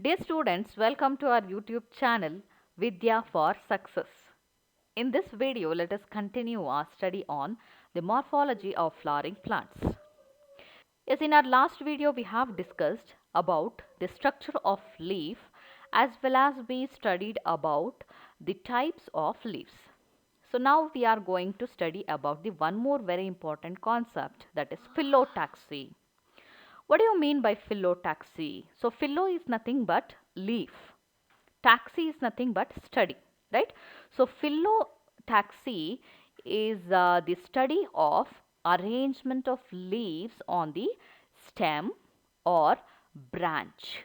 Dear students, welcome to our YouTube channel Vidya for Success. In this video, let us continue our study on the morphology of flowering plants. Yes, in our last video, we have discussed about the structure of leaf as well as we studied about the types of leaves. So now we are going to study about the one more very important concept, that is phyllotaxy. What do you mean by phyllotaxy? So phyllo is nothing but leaf. Taxi is nothing but study, right? So phyllotaxy is the study of arrangement of leaves on the stem or branch.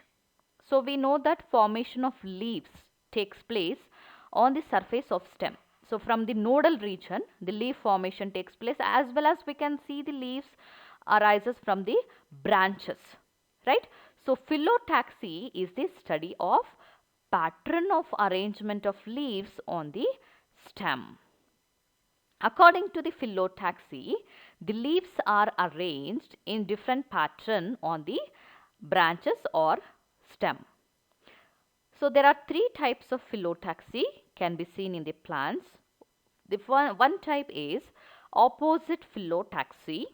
So we know that formation of leaves takes place on the surface of stem. So from the nodal region, the leaf formation takes place, as well as we can see the leaves arises from the branches, right? So phyllotaxy is the study of pattern of arrangement of leaves on the stem. According to the phyllotaxy, the leaves are arranged in different pattern on the branches or stem. So there are three types of phyllotaxy can be seen in the plants. The one type is opposite phyllotaxy,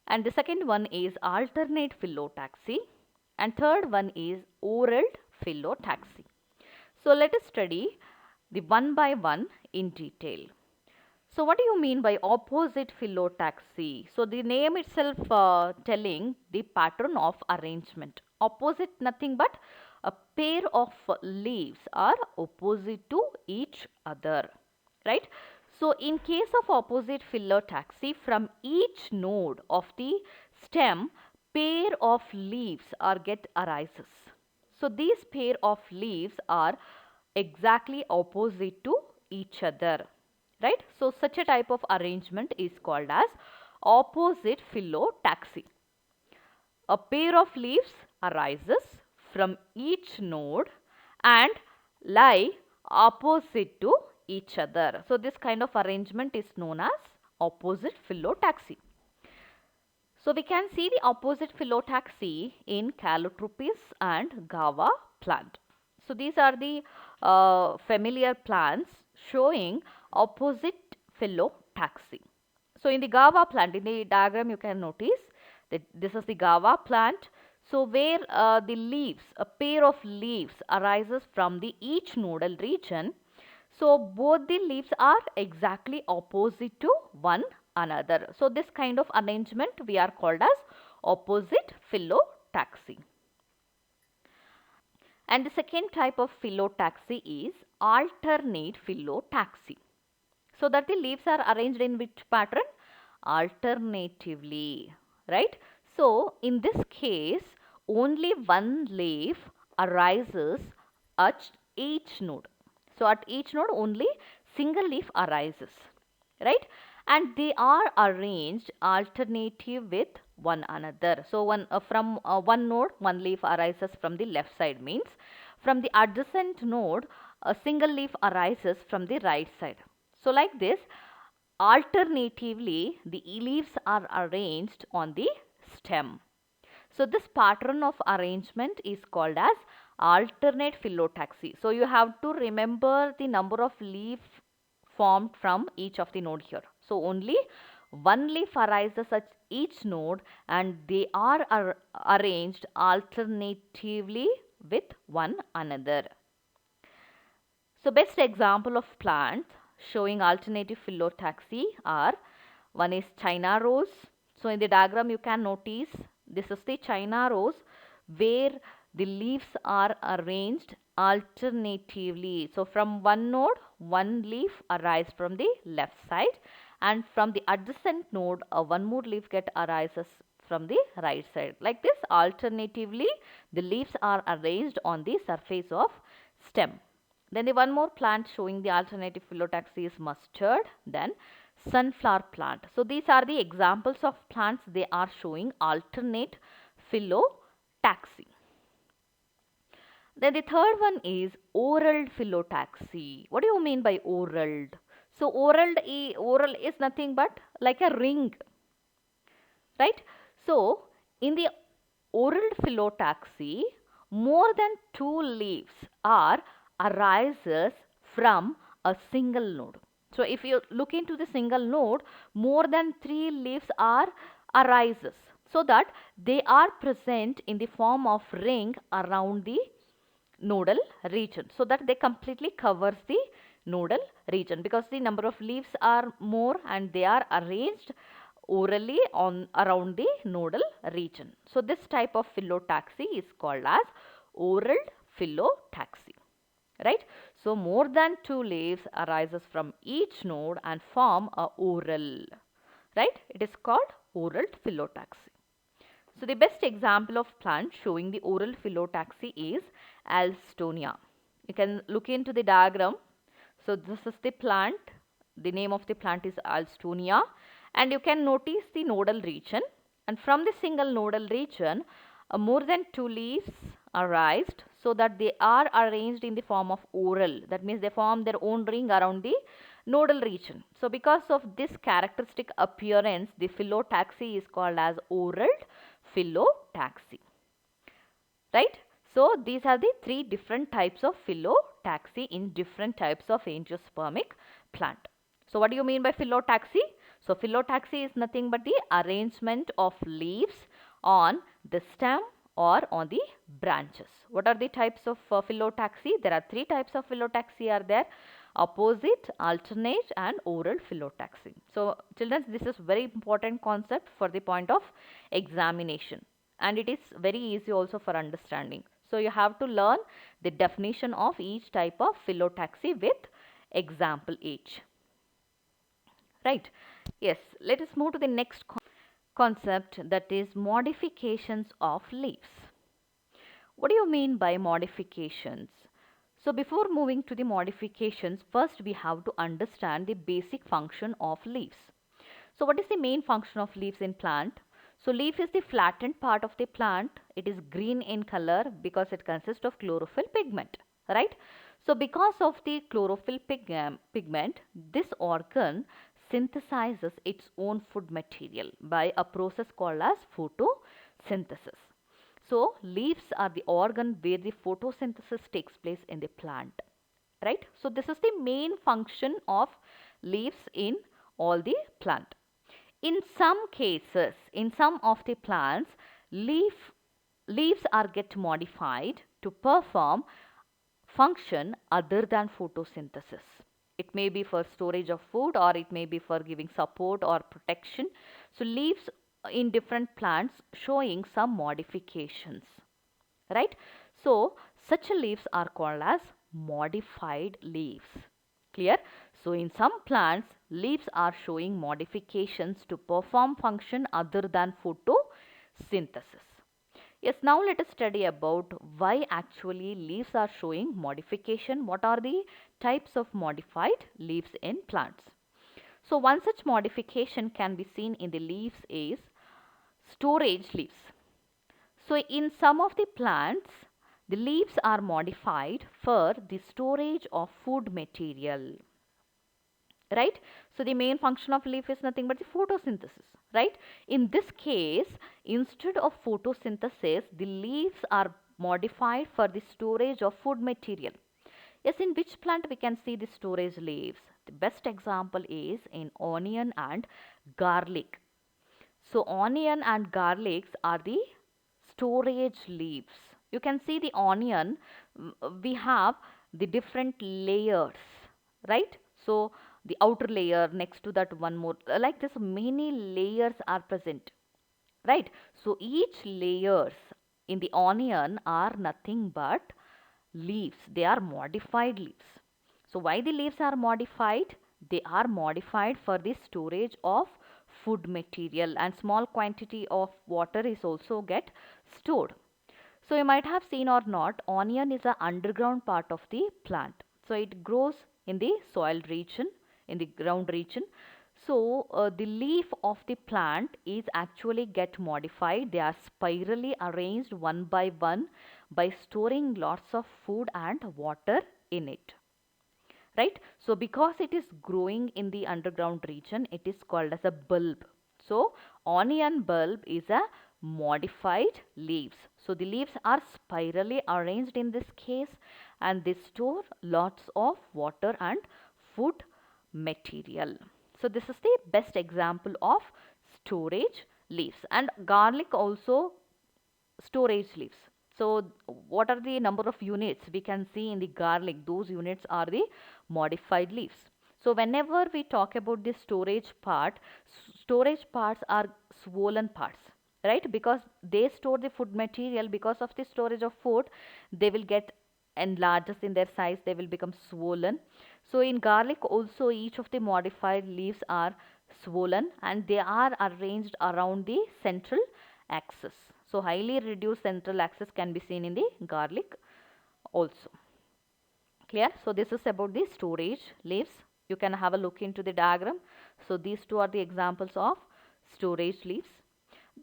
and the second one is alternate phyllotaxy, and third one is whorled phyllotaxy. So let us study the one by one in detail. So what do you mean by opposite phyllotaxy? So the name itself telling the pattern of arrangement. Opposite nothing but a pair of leaves are opposite to each other, right? So in case of opposite phyllotaxy, from each node of the stem, pair of leaves are get arises. So these pair of leaves are exactly opposite to each other, right? So such a type of arrangement is called as opposite phyllotaxy. A pair of leaves arises from each node and lie opposite to each other. So this kind of arrangement is known as opposite phyllotaxy. So we can see the opposite phyllotaxy in calotropis and guava plant. So these are the familiar plants showing opposite phyllotaxy. So in the guava plant, in the diagram you can notice that this is the guava plant. So where the leaves, a pair of leaves arises from the each nodal region. So both the leaves are exactly opposite to one another. So this kind of arrangement we are called as opposite phyllotaxy. And the second type of phyllotaxy is alternate phyllotaxy. So that the leaves are arranged in which pattern? Alternatively, right? So in this case, only one leaf arises at each node. So at each node only single leaf arises, right? And they are arranged alternative with one another. So from one node one leaf arises from the left side, means from the adjacent node a single leaf arises from the right side. So like this, alternatively the leaves are arranged on the stem. So this pattern of arrangement is called as alternate phyllotaxy. So you have to remember the number of leaf formed from each of the node here. So only one leaf arises at each node and they are arranged alternatively with one another. So best example of plants showing alternative phyllotaxy are, one is China rose. So in the diagram you can notice this is the China rose where the leaves are arranged alternatively. So from one node one leaf arises from the left side, and from the adjacent node one more leaf arises from the right side. Like this, alternatively the leaves are arranged on the surface of stem. Then the one more plant showing the alternative phyllotaxy is mustard, then sunflower plant. So these are the examples of plants, they are showing alternate phyllotaxy. Then the third one is whorled phyllotaxy. What do you mean by whorled? So whorl is nothing but like a ring, right? So in the whorled phyllotaxy, more than 2 leaves are arises from a single node. So if you look into the single node, more than 3 leaves are arises, so that they are present in the form of ring around the nodal region, so that they completely covers the nodal region, because the number of leaves are more and they are arranged orally on around the nodal region. So this type of phyllotaxy is called as oral phyllotaxy, right? So more than 2 leaves arises from each node and form a oral, right? It is called oral phyllotaxy. So the best example of plant showing the oral phyllotaxy is Alstonia. You can look into the diagram. So this is the plant. The name of the plant is Alstonia, and you can notice the nodal region, and from the single nodal region more than 2 leaves are raised, so that they are arranged in the form of oral. That means they form their own ring around the nodal region. So because of this characteristic appearance, the phyllotaxy is called as oral phyllotaxy, right? So these are the 3 different types of phyllotaxy in different types of angiospermic plant. So what do you mean by phyllotaxy? So phyllotaxy is nothing but the arrangement of leaves on the stem or on the branches. What are the types of phyllotaxy? There are 3 types of phyllotaxy are there: opposite, alternate and oral phyllotaxy. So children, this is very important concept for the point of examination, and it is very easy also for understanding. So you have to learn the definition of each type of phyllotaxy with example each. Right? Yes, let us move to the next concept, that is modifications of leaves. What do you mean by modifications? So before moving to the modifications, first we have to understand the basic function of leaves. So what is the main function of leaves in plant? So leaf is the flattened part of the plant. It is green in color because it consists of chlorophyll pigment, right? So because of the chlorophyll pigment, this organ synthesizes its own food material by a process called as photosynthesis. So leaves are the organ where the photosynthesis takes place in the plant, right? So this is the main function of leaves in all the plant. In some cases, in some of the plants, leaves are get modified to perform function other than photosynthesis. It may be for storage of food, or it may be for giving support or protection. So leaves in different plants showing some modifications, right? So such leaves are called as modified leaves. Clear? So in some plants, leaves are showing modifications to perform function other than photosynthesis. Yes, now let us study about why actually leaves are showing modification. What are the types of modified leaves in plants? So one such modification can be seen in the leaves is storage leaves. So in some of the plants, the leaves are modified for the storage of food material, right? So the main function of leaf is nothing but the photosynthesis, right? In this case, instead of photosynthesis, the leaves are modified for the storage of food material. Yes, in which plant we can see the storage leaves? The best example is in onion and garlic. So onion and garlics are the storage leaves. You can see the onion, we have the different layers, right? So the outer layer, next to that one more, like this many layers are present, right? So each layers in the onion are nothing but leaves. They are modified leaves. So why the leaves are modified? They are modified for the storage of food material, and small quantity of water is also get stored. So you might have seen or not, onion is an underground part of the plant. So it grows in the soil region, in the ground region. So the leaf of the plant is actually get modified. They are spirally arranged one by one by storing lots of food and water in it, right? So because it is growing in the underground region, it is called as a bulb. So onion bulb is a modified leaves. So the leaves are spirally arranged in this case, and they store lots of water and food material. So this is the best example of storage leaves. And garlic also storage leaves. So what are the number of units we can see in the garlic? Those units are the modified leaves. So whenever we talk about the storage part, storage parts are swollen parts, right? Because they store the food material. Because of the storage of food, they will get enlarges in their size, they will become swollen. So in garlic also, each of the modified leaves are swollen, and they are arranged around the central axis. So highly reduced central axis can be seen in the garlic also. Clear? So this is about the storage leaves. You can have a look into the diagram. So these two are the examples of storage leaves.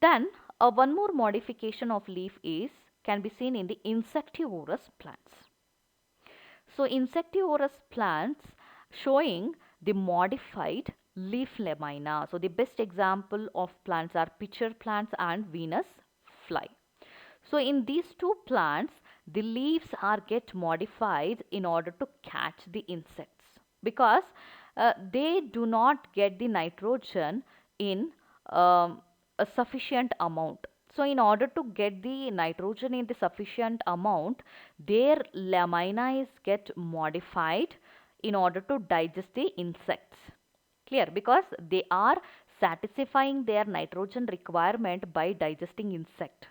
Then one more modification of leaf is can be seen in the insectivorous plants. So insectivorous plants showing the modified leaf lamina. So the best example of plants are pitcher plants and Venus fly. So in these two plants, the leaves are get modified in order to catch the insects, because they do not get the nitrogen in a sufficient amount. So in order to get the nitrogen in the sufficient amount, their lamina is get modified in order to digest the insects. Clear? Because they are satisfying their nitrogen requirement by digesting insect.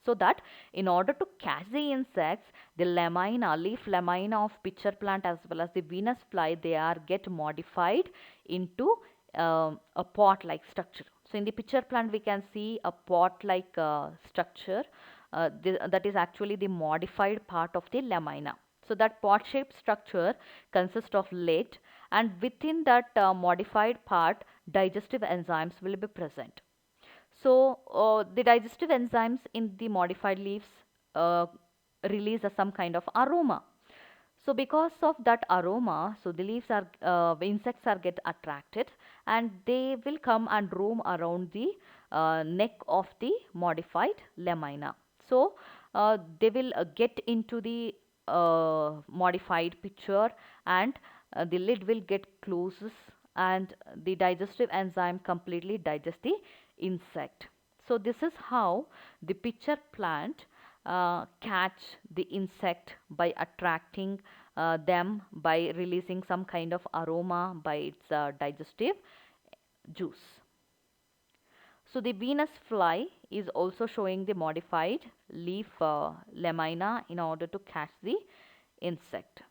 So that in order to catch the insects, the lamina, leaf lamina of pitcher plant as well as the Venus fly, they are get modified into a pot like structure. So in the pitcher plant we can see a pot like structure, that is actually the modified part of the lamina. So that pot shaped structure consists of lid, and within that modified part, digestive enzymes will be present. So the digestive enzymes in the modified leaves uh, release some kind of aroma. So because of that aroma, so the leaves are, insects are get attracted, and they will come and roam around the neck of the modified lamina. So they will get into the modified pitcher, and the lid will get closes, and the digestive enzyme completely digest the insect. So this is how the pitcher plant catch the insect by attracting them by releasing some kind of aroma by its digestive juice. So the Venus fly is also showing the modified leaf lamina in order to catch the insect.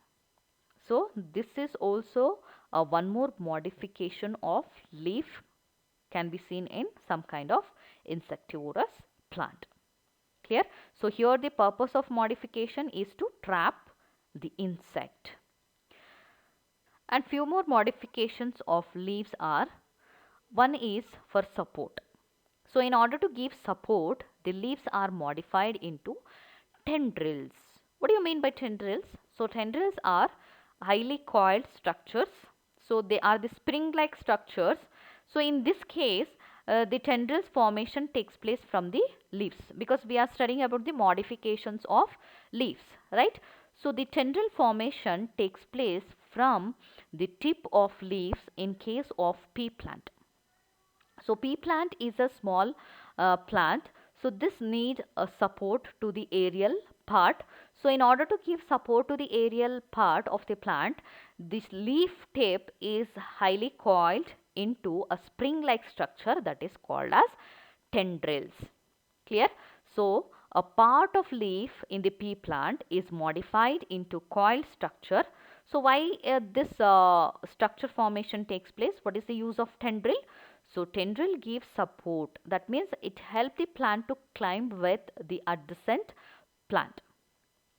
So this is also one more modification of leaf can be seen in some kind of insectivorous plant. Clear? So here the purpose of modification is to trap the insect. And few more modifications of leaves are, one is for support. So in order to give support, the leaves are modified into tendrils. What do you mean by tendrils? So tendrils are highly coiled structures. So they are the spring-like structures. So in this case, the tendrils formation takes place from the leaves, because we are studying about the modifications of leaves, right? So the tendril formation takes place from the tip of leaves in case of pea plant. So pea plant is a small plant. So this need a support to the aerial part. So in order to give support to the aerial part of the plant, this leaf tip is highly coiled into a spring-like structure that is called as tendrils. Clear? So a part of leaf in the pea plant is modified into coiled structure. So why this structure formation takes place? What is the use of tendril? So tendril gives support. That means it helps the plant to climb with the adjacent plant,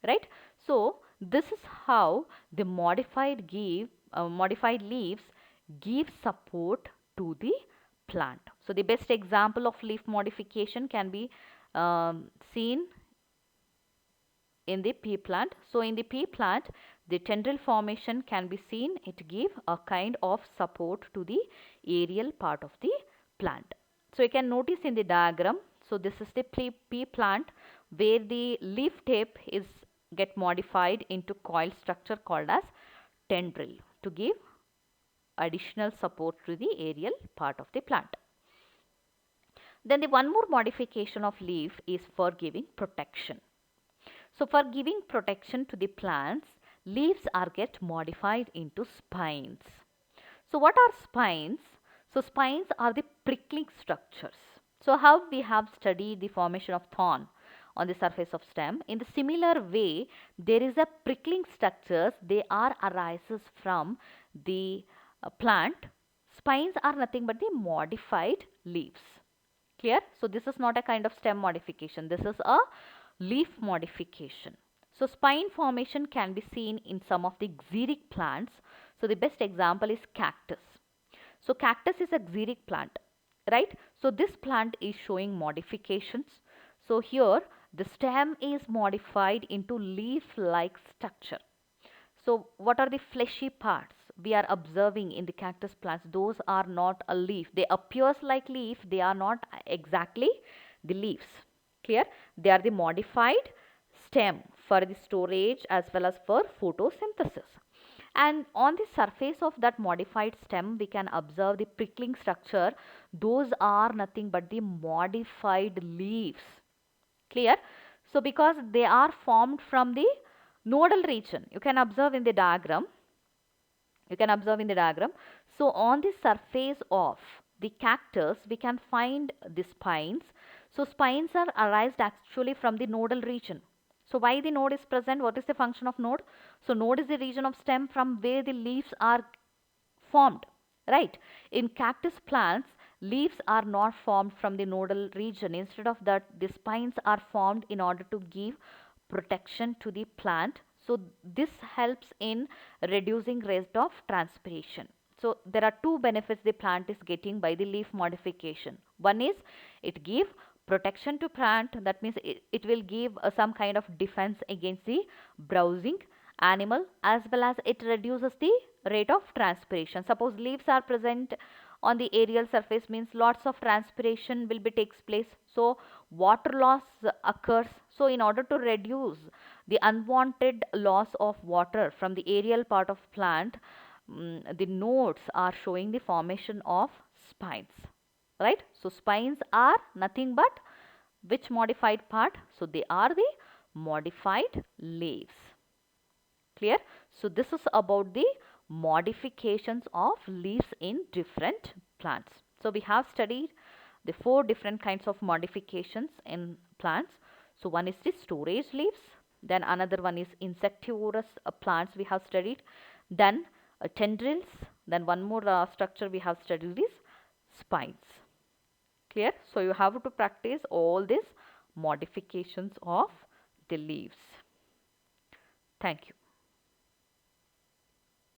right? So this is how the modified leaves give support to the plant. So the best example of leaf modification can be seen in the pea plant. So in the pea plant, the tendril formation can be seen. It give a kind of support to the aerial part of the plant. So you can notice in the diagram. So this is the pea plant where the leaf tip is get modified into coil structure called as tendril to give additional support to the aerial part of the plant. Then the one more modification of leaf is for giving protection. So for giving protection to the plants, leaves are get modified into spines. So what are spines? So spines are the prickling structures. So how we have studied the formation of thorn on the surface of stem. In the similar way, there is a prickling structures. They are arises from the plant. Spines are nothing but the modified leaves. Clear? So this is not a kind of stem modification. This is a leaf modification. So spine formation can be seen in some of the xeric plants. So the best example is cactus. So cactus is a xeric plant, right? So this plant is showing modifications. So here the stem is modified into leaf-like structure. So what are the fleshy parts we are observing in the cactus plants? Those are not a leaf. They appears like leaf. They are not exactly the leaves. Clear? They are the modified stem for the storage as well as for photosynthesis. And on the surface of that modified stem, we can observe the prickling structure. Those are nothing but the modified leaves. Clear? So because they are formed from the nodal region, you can observe in the diagram. So on the surface of the cactus, we can find the spines. So spines are arised actually from the nodal region. So why the node is present? What is the function of node? So node is the region of stem from where the leaves are formed, right? In cactus plants, leaves are not formed from the nodal region. Instead of that, the spines are formed in order to give protection to the plant. So this helps in reducing rate of transpiration. So there are two benefits the plant is getting by the leaf modification. One is it give protection to plant, that means it will give some kind of defense against the browsing animal, as well as it reduces the rate of transpiration. Suppose leaves are present on the aerial surface, means lots of transpiration will be takes place, so water loss occurs. So in order to reduce the unwanted loss of water from the aerial part of plant, the nodes are showing the formation of spines, right? So spines are nothing but which modified part? So they are the modified leaves. Clear? So this is about the modifications of leaves in different plants. So we have studied the four different kinds of modifications in plants. So one is the storage leaves, then another one is insectivorous plants we have studied, then tendrils, then one more structure we have studied is spines. Clear? So you have to practice all these modifications of the leaves. Thank you.